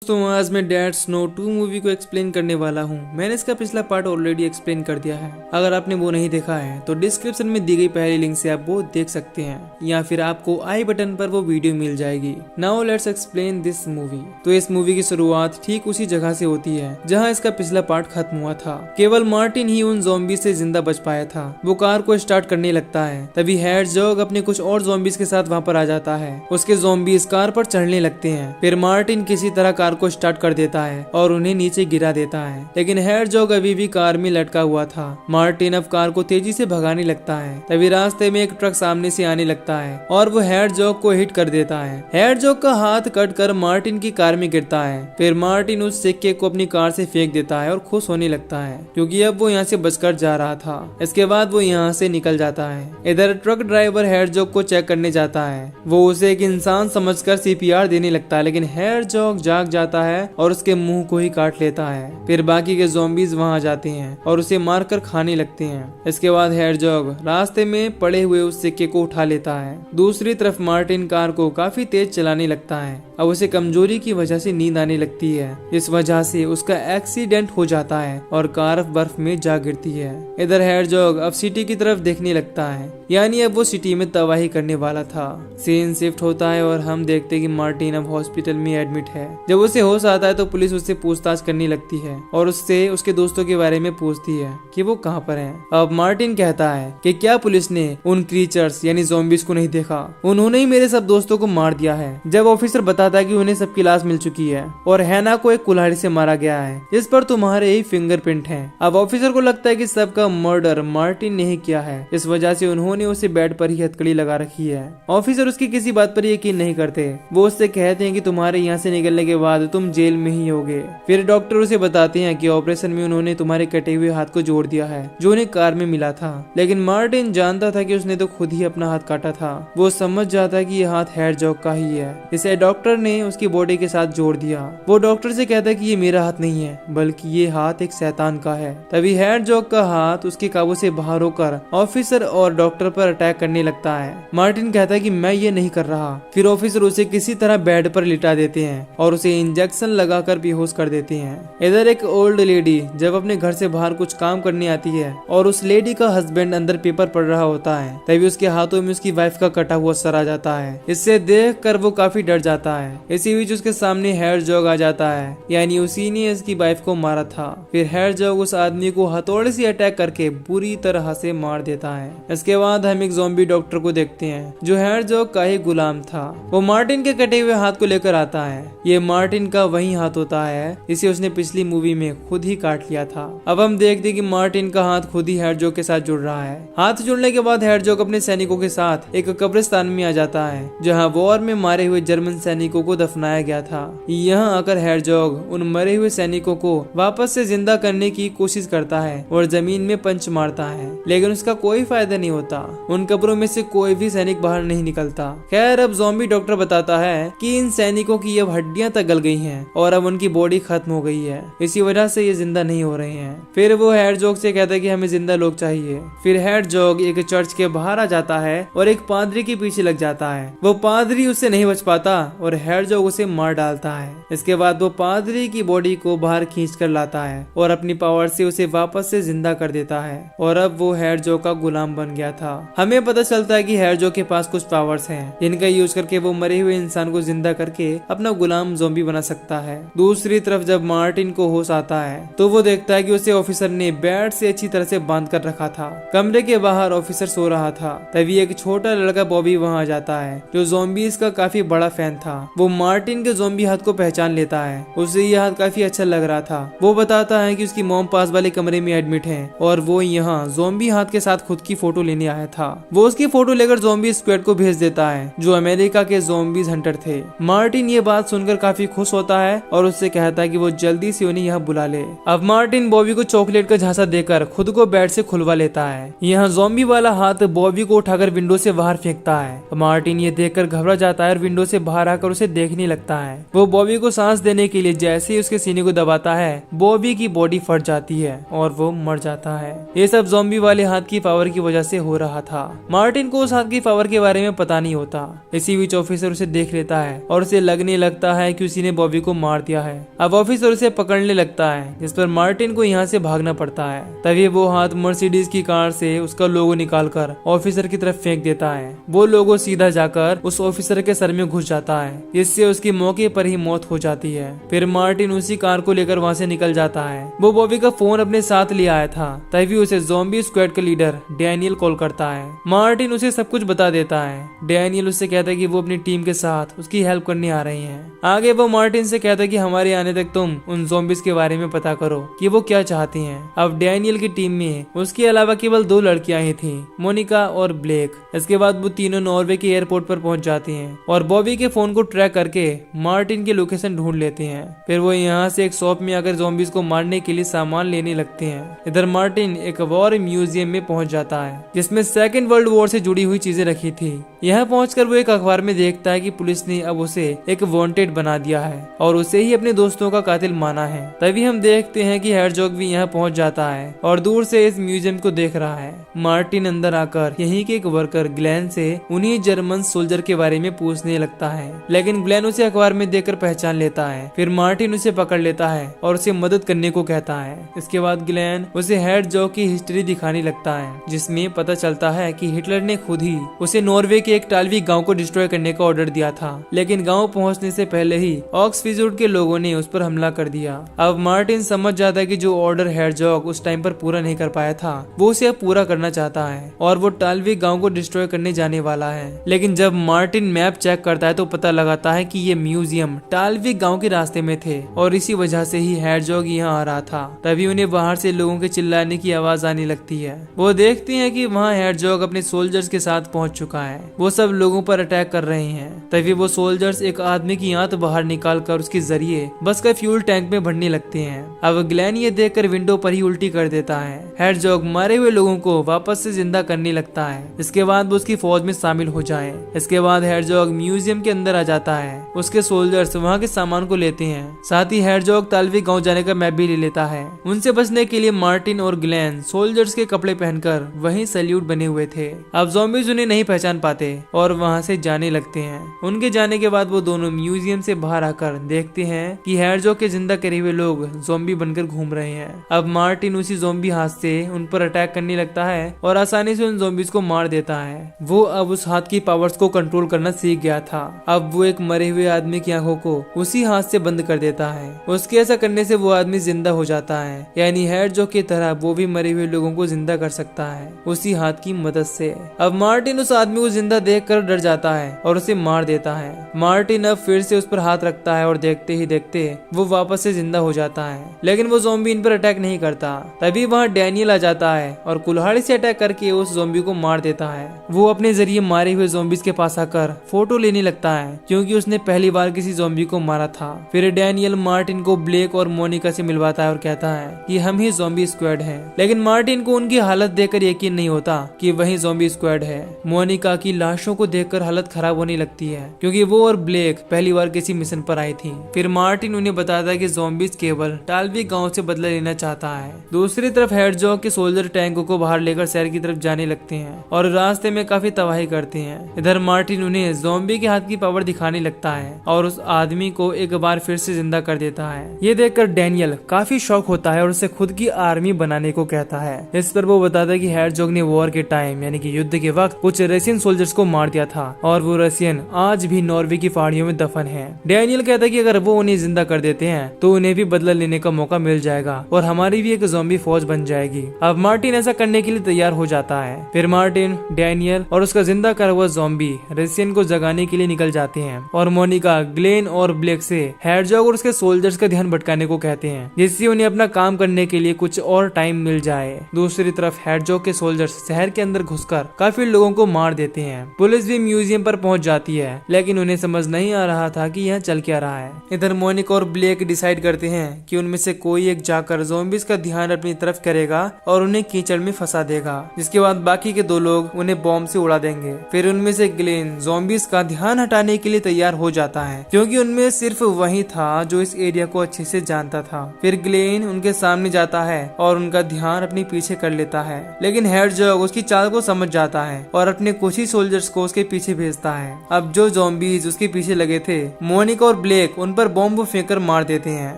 दोस्तों आज मैं डेड स्नो 2 मूवी को एक्सप्लेन करने वाला हूँ। मैंने इसका पिछला पार्ट ऑलरेडी एक्सप्लेन कर दिया है। अगर आपने वो नहीं देखा है तो डिस्क्रिप्शन में दी गई पहली लिंक से आप वो देख सकते हैं या फिर आपको आई बटन पर वो वीडियो मिल जाएगी। Now let's explain this movie. तो इस मूवी की शुरुआत ठीक उसी जगह से होती है जहाँ इसका पिछला पार्ट खत्म हुआ था। केवल मार्टिन ही उन ज़ॉम्बी से जिंदा बच पाया था। वो कार को स्टार्ट करने लगता है, तभी हेडजॉग अपने कुछ और ज़ॉम्बीज के साथ वहाँ पर आ जाता है। उसके ज़ॉम्बीज कार पर चढ़ने लगते हैं। फिर मार्टिन किसी तरह कार को स्टार्ट कर देता है और उन्हें नीचे गिरा देता है, लेकिन हेडजॉग अभी भी कार में लटका हुआ था। मार्टिन अब कार को तेजी से भगाने लगता है, तभी रास्ते में एक ट्रक सामने से आने लगता है और वो हेडजॉग को हिट कर देता है। हेडजॉग का हाथ कट कर मार्टिन की कार में गिरता है। फिर मार्टिन उस सिक्के को अपनी कार से फेंक देता है और खुश होने लगता है क्योंकि अब वो यहाँ से बचकर जा रहा था। इसके बाद वो यहाँ से निकल जाता है। इधर ट्रक ड्राइवर हेडजॉग को चेक करने जाता है। वो उसे एक इंसान समझकर सीपीआर देने लगता है, लेकिन हेडजॉग जाग जाता है और उसके मुंह को ही काट लेता है। फिर बाकी के ज़ॉम्बीज वहां जाते हैं और उसे मारकर खाने लगते हैं। इसके बाद हेडजॉग रास्ते में पड़े हुए उस सिक्के को उठा लेता है। दूसरी तरफ मार्टिन कार को काफी तेज चलाने लगता है। अब उसे कमजोरी की वजह से नींद आने लगती है। इस वजह से उसका एक्सीडेंट हो जाता है और कार बर्फ में जा गिरती है। इधर हेडजॉग अब सिटी की तरफ देखने लगता है, यानी अब वो सिटी में तबाही करने वाला था। सीन शिफ्ट होता है और हम देखते कि मार्टिन अब हॉस्पिटल में एडमिट है। जब उसे होश आता है तो पुलिस उससे पूछताछ करने लगती है और उससे उसके दोस्तों के बारे में पूछती है कि वो कहाँ पर हैं। अब मार्टिन कहता है कि क्या पुलिस ने उन क्रीचर्स यानी ज़ॉम्बीज को नहीं देखा, उन्होंने ही मेरे सब दोस्तों को मार दिया है। जब ऑफिसर बताता है कि उन्हें सबकी लाश मिल चुकी है और हैना को एक कुल्हाड़ी से मारा गया है, इस पर तुम्हारे ही फिंगरप्रिंट हैं। अब ऑफिसर को लगता है कि सबका मर्डर मार्टिन ने ही किया है, इस वजह से उन्होंने उसे बेड पर ही हथकड़ी लगा रखी है। ऑफिसर उसकी किसी बात पर यकीन नहीं करते। वो उससे कहते हैं कि तुम्हारे यहाँ से निकलने के बाद तुम जेल में ही होगे। फिर डॉक्टर उसे बताते हैं कि ऑपरेशन में उन्होंने तुम्हारे कटे हुए हाथ को जोड़ दिया है जो उन्हें कार में मिला था, लेकिन मार्टिन जानता था कि उसने तो खुद ही अपना हाथ काटा था। वो समझ जाता है कि यह हाथ हेडजॉग का ही है, इसे डॉक्टर ने उसकी बॉडी के साथ जोड़ दिया। वो डॉक्टर से कहता है कि ये मेरा हाथ नहीं है बल्कि ये हाथ एक शैतान का है। तभी हेडजॉग का हाथ उसके काबू से बाहर होकर ऑफिसर और डॉक्टर पर अटैक करने लगता है। मार्टिन कहता है कि मैं ये नहीं कर रहा। फिर ऑफिसर उसे किसी तरह बेड पर लिटा देते हैं और उसे इंजेक्शन लगाकर बेहोश कर देते हैं। इधर एक ओल्ड लेडी जब अपने घर से बाहर कुछ काम करने आती है और उस लेडी का हस्बैंड अंदर पेपर पढ़ रहा होता है, तभी उसके हाथों में उसकी वाइफ का कटा हुआ सर आ जाता है। इससे देखकर वो काफी डर जाता है। इसी बीच उसके सामने हेडजॉग आ जाता है, यानी उसी ने इसकी वाइफ को मारा था। फिर हेडजॉग उस आदमी को हथौड़े से अटैक करके बुरी तरह से मार देता है। इसके बाद हम एक ज़ॉम्बी डॉक्टर को देखते हैं जो हेडजॉग का ही गुलाम था। वो मार्टिन के कटे हुए हाथ को लेकर आता है। ये मार्टिन का वही हाथ होता है इसे उसने पिछली मूवी में खुद ही काट लिया था। अब हम देखते कि मार्टिन का हाथ खुद ही हेडजॉग के साथ जुड़ रहा है। हाथ जुड़ने के बाद हेडजॉग अपने सैनिकों के साथ एक कब्रिस्तान में आ जाता है जहां वॉर में मारे हुए जर्मन सैनिकों को दफनाया गया था। यहाँ आकर हेडजॉग उन मरे हुए सैनिकों को वापस से जिंदा करने की कोशिश करता है और जमीन में पंच मारता है, लेकिन उसका कोई फायदा नहीं होता। उन कब्रों में से कोई भी सैनिक बाहर नहीं निकलता। खैर अब ज़ॉम्बी डॉक्टर बताता है कि इन सैनिकों की अब हड्डियां तक गल गई हैं और अब उनकी बॉडी खत्म हो गई है, इसी वजह से ये जिंदा नहीं हो रहे हैं। फिर वो हेडजॉग से कहता है कि हमें जिंदा लोग चाहिए। फिर हेडजॉग एक चर्च के बाहर आ जाता है और एक पादरी के पीछे लग जाता है। वो पादरी उससे नहीं बच पाता और हेडजॉग उसे मार डालता है। इसके बाद वो पादरी की बॉडी को बाहर खींच कर लाता है और अपनी पावर से उसे वापस से जिंदा कर देता है और अब वो हेडजॉग का गुलाम बन गया था। हमें पता चलता है कि हेडजॉग के पास कुछ पावर्स हैं जिनका यूज करके वो मरे हुए इंसान को जिंदा करके अपना गुलाम ज़ॉम्बी बना सकता है। दूसरी तरफ जब मार्टिन को होश आता है तो वो देखता है कि उसे ऑफिसर ने बेड से अच्छी तरह से बांध कर रखा था। कमरे के बाहर ऑफिसर सो रहा था, तभी एक छोटा लड़का बॉबी वहां आ जाता है जो ज़ॉम्बीज का काफी बड़ा फैन था। वो मार्टिन के ज़ॉम्बी हाथ को पहचान लेता है। उसे यह हाथ काफी अच्छा लग रहा था। वो बताता है कि उसकी मॉम पास वाले कमरे में एडमिट है और वो यहाँ ज़ॉम्बी हाथ के साथ खुद की फोटो लेने आया था। वो उसकी फोटो लेकर ज़ॉम्बी स्क्वाड को भेज देता है जो अमेरिका के ज़ॉम्बीज हंटर थे। मार्टिन ये बात सुनकर काफी खुश होता है और उससे कहता है कि वो जल्दी से उन्हें यहाँ बुला ले। अब मार्टिन बॉबी को चॉकलेट का झांसा देकर खुद को बेड से खुलवा लेता है। यहाँ ज़ॉम्बी वाला हाथ बॉबी को उठाकर विंडो से बाहर फेंकता है। मार्टिन ये देखकर घबरा जाता है और विंडो से बाहर आकर उसे उसे देखने लगता है। वो बॉबी को सांस देने के लिए जैसे ही उसके सीने को दबाता है, बॉबी की बॉडी फट जाती है और वो मर जाता है। ये सब ज़ॉम्बी वाले हाथ की पावर की वजह से हो रहा था। मार्टिन को उस हाथ की पावर के बारे में पता नहीं होता। इसी बीच ऑफिसर उसे देख लेता है और उसे लगने लगता है कि उसी ने बॉबी को मार दिया है। अब ऑफिसर उसे पकड़ने लगता है, जिस पर मार्टिन को यहाँ से भागना पड़ता है। तभी वो हाथ मर्सिडीज की कार से उसका लोगो निकालकर ऑफिसर की तरफ फेंक देता है। वो लोगो सीधा जाकर उस ऑफिसर के सर में घुस जाता है, इससे उसकी मौके पर ही मौत हो जाती है। फिर मार्टिन उसी कार को लेकर वहाँ से निकल जाता है। वो बॉबी का फोन अपने साथ ले आया था। तभी उसे ज़ॉम्बी स्क्वाड का लीडर डैनियल कॉल करता है। मार्टिन उसे सब कुछ बता देता है। डैनियल उससे कहता है कि वो अपनी टीम के साथ उसकी हेल्प करने आ रही हैं। आगे वो मार्टिन से कहता है कि हमारे आने तक तुम उन ज़ॉम्बीज के बारे में पता करो कि वो क्या चाहती हैं। अब डैनियल की टीम में उसके अलावा केवल 2 लड़कियां ही थी, मोनिका और ब्लेक। इसके बाद वो तीनों नॉर्वे के एयरपोर्ट पर पहुंच जाती हैं और बॉबी के फोन को ट्रैक करके मार्टिन की लोकेशन ढूंढ लेते हैं। फिर वो यहाँ से एक शॉप में आकर ज़ॉम्बीज को मारने के लिए सामान लेने लगते हैं। इधर मार्टिन एक वॉर म्यूजियम में पहुंच जाता है, जिसमें सेकेंड वर्ल्ड वॉर से जुड़ी हुई चीजें रखी थी। यहाँ पहुंचकर वो एक अखबार में देखता है कि पुलिस ने अब उसे एक वांटेड बना दिया है और उसे ही अपने दोस्तों का कातिल माना है। तभी हम देखते हैं कि हेरजॉग भी यहाँ पहुंच जाता है और दूर से इस म्यूजियम को देख रहा है। मार्टिन अंदर आकर यहीं के एक वर्कर ग्लेन से उन्हीं जर्मन सोल्जर के बारे में पूछने लगता है, लेकिन ग्लेन उसे अखबार में देखकर पहचान लेता है। फिर मार्टिन उसे पकड़ लेता है और उसे मदद करने को कहता है। इसके बाद ग्लेन उसे हेरजॉग की हिस्ट्री दिखाने लगता है, जिसमें पता चलता है कि हिटलर ने खुद ही उसे नॉर्वे के एक टालवी गांव को डिस्ट्रॉय करने का ऑर्डर दिया था, लेकिन गांव पहुंचने से पहले ही ऑक्सफिजूड के लोगों ने उस पर हमला कर दिया। अब मार्टिन समझ जाता है कि जो ऑर्डर हेरजॉग उस टाइम पर पूरा नहीं कर पाया था, वो उसे अब पूरा करना चाहता है और वो टालवी गांव को डिस्ट्रॉय करने जाने वाला है। लेकिन जब मार्टिन मैप चेक करता है तो पता लगाता है कि ये म्यूजियम टालवी गांव के रास्ते में थे और इसी वजह से ही हेरजॉग यहाँ आ रहा था। तभी उन्हें बाहर से लोगों के चिल्लाने की आवाज आने लगती है। वो देखते हैं कि वहाँ हेरजॉग अपने सोल्जर्स के साथ पहुंच चुका है। वो सब लोगों पर अटैक कर रहे हैं। तभी वो सोल्जर्स एक आदमी की आंत बाहर निकाल कर उसके जरिए बस का फ्यूल टैंक में भरने लगते हैं। अब ग्लेन ये देखकर विंडो पर ही उल्टी कर देता है। हेरजॉग मारे हुए लोगों को वापस से जिंदा करने लगता है। इसके बाद वो उसकी फौज में शामिल हो जाए। इसके बाद हेरजॉग म्यूजियम के अंदर आ जाता है। उसके सोल्जर्स वहाँ के सामान को लेते हैं। साथ ही हेरजॉग तालवी गांव जाने का मैप भी ले लेता है। उनसे बचने के लिए मार्टिन और ग्लेन सोल्जर्स के कपड़े पहनकर वहीं सैल्यूट बने हुए थे। अब ज़ॉम्बीज उन्हें नहीं पहचान पाते और वहाँ से जाने लगते हैं। उनके जाने के बाद वो दोनों म्यूजियम से बाहर आकर देखते हैं कि हेरजॉग के जिंदा करे हुए लोग ज़ॉम्बी बनकर घूम रहे हैं। अब मार्टिन उसी ज़ॉम्बी हाथ से उन पर अटैक करने लगता है और आसानी से उन ज़ॉम्बीज को मार देता है। वो अब उस हाथ की पावर्स को कंट्रोल करना सीख गया था। अब वो एक मरे हुए आदमी की आंखों को उसी हाथ से बंद कर देता है। उसके ऐसा करने से वो आदमी जिंदा हो जाता है, यानी हेरजॉग की तरह वो भी मरे हुए लोगों को जिंदा कर सकता है उसी हाथ की मदद से। अब मार्टिन उस आदमी को जिंदा देखकर डर जाता है और उसे मार देता है। मार्टिन अब फिर से उस पर हाथ रखता है और देखते ही देखते वो वापस से जिंदा हो जाता है, लेकिन वो ज़ॉम्बी इन पर अटैक नहीं करता। तभी वहाँ डैनियल आ जाता है और कुल्हाड़ी से अटैक करके उस ज़ॉम्बी को मार देता है। वो अपने जरिए मारे हुए ज़ॉम्बीज के पास आकर फोटो लेने लगता है, क्योंकि उसने पहली बार किसी ज़ॉम्बी को मारा था। फिर डैनियल मार्टिन को ब्लेक और मोनिका से मिलवाता है और कहता है कि हम ही ज़ॉम्बी स्क्वाड हैं। लेकिन मार्टिन को उनकी हालत देखकर यकीन नहीं होता कि वही ज़ॉम्बी स्क्वाड है। मोनिका की लाशों को देखकर हालत खराब होने लगती है, क्योंकि वो और ब्लेक पहली बार किसी मिशन पर आई थी। फिर मार्टिन उन्हें बताता है कि ज़ॉम्बीज केवल टालवी गांव से बदला लेना चाहता है। दूसरी तरफ हेरजॉग के सोल्जर टैंकों को बाहर लेकर शहर की तरफ जाने लगते हैं और रास्ते में काफी तबाही करते हैं। इधर मार्टिन उन्हें ज़ॉम्बी के हाथ की पावर दिखाने लगता है और उस आदमी को एक बार फिर से जिंदा कर देता है। ये देखकर डैनियल काफी शॉक होता है और उसे खुद की आर्मी बनाने को कहता है। इस पर वो बताता है कि हेरजॉग ने वॉर के टाइम यानी कि युद्ध के वक्त कुछ रशियन सोल्जर्स को मार दिया था और वो रशियन आज भी नॉर्वे की पहाड़ियों में दफन है। डैनियल कहता है कि अगर वो उन्हें जिंदा कर देते हैं तो उन्हें भी बदला लेने का मौका मिल जाएगा और हमारी भी एक ज़ॉम्बी फौज बन जाएगी। अब मार्टिन ऐसा करने के लिए तैयार हो जाता है। फिर मार्टिन, डैनियल और उसका जिंदा करा हुआ ज़ॉम्बी रशियन को जगाने के लिए निकल जाते हैं और मोनिका, ग्लेन और ब्लेक से हेरजॉग और उसके सोल्जर्स का ध्यान भटकाने को कहते हैं, जिससे उन्हें अपना काम करने के लिए कुछ और टाइम मिल जाए। दूसरी तरफ हेरजॉग के सोल्जर्स शहर के अंदर घुसकर काफी लोगों को मार देते हैं। पुलिस भी म्यूजियम पर पहुंच जाती है, लेकिन उन्हें समझ नहीं आ रहा था कि यहाँ चल क्या रहा है। इधर मोनिका और ब्लेक डिसाइड करते हैं कि उनमें से कोई एक जाकर ज़ॉम्बीज का ध्यान अपनी तरफ करेगा और उन्हें कीचड़ में फंसा देगा, जिसके बाद बाकी के 2 लोग उन्हें बॉम्ब से उड़ा देंगे। फिर उनमें से ग्लेन ज़ॉम्बीज का ध्यान हटाने के लिए तैयार हो जाता है, क्योंकि उनमें सिर्फ वही था जो इस एरिया को अच्छे से जानता था। फिर ग्लेन उनके सामने जाता है और उनका ध्यान अपने पीछे कर लेता है, लेकिन हेडजॉग उसकी चाल को समझ जाता है और अपने कुछ ही सोल्जर्स को उसके पीछे भेजता है। अब जो ज़ॉम्बीज उसके पीछे लगे थे, मोनिका और ब्लेक उन पर बॉम्ब फेंककर मार देते हैं।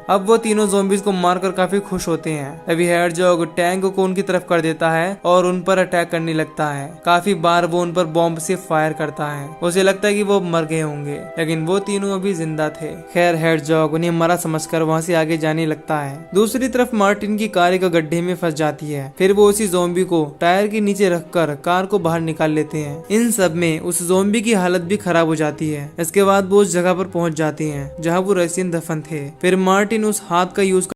अब वो तीनों ज़ॉम्बीज को मारकर काफी खुश होते हैं। तभी हेडजॉग टैंक को उनकी तरफ कर देता है और उन पर अटैक करने लगता है। काफी बार वो उन पर बॉम्ब से फायर करता है। उसे लगता है कि वो मर गए होंगे, लेकिन वो तीनों अभी जिंदा थे। खैर हेडजॉग उन्हें मरा समझकर वहाँ से आगे जाने लगता है। दूसरी तरफ मार्टिन की कार एक गड्ढे में फंस जाती है। फिर वो उसी ज़ॉम्बी को टायर के नीचे रखकर कार को बाहर निकाल लेते हैं। इन सब में उस ज़ॉम्बी की हालत भी खराब हो जाती है। इसके बाद वो उस जगह पर पहुंच जाते हैं जहाँ वो रशियन दफन थे। फिर मार्टिन उस हाथ का यूज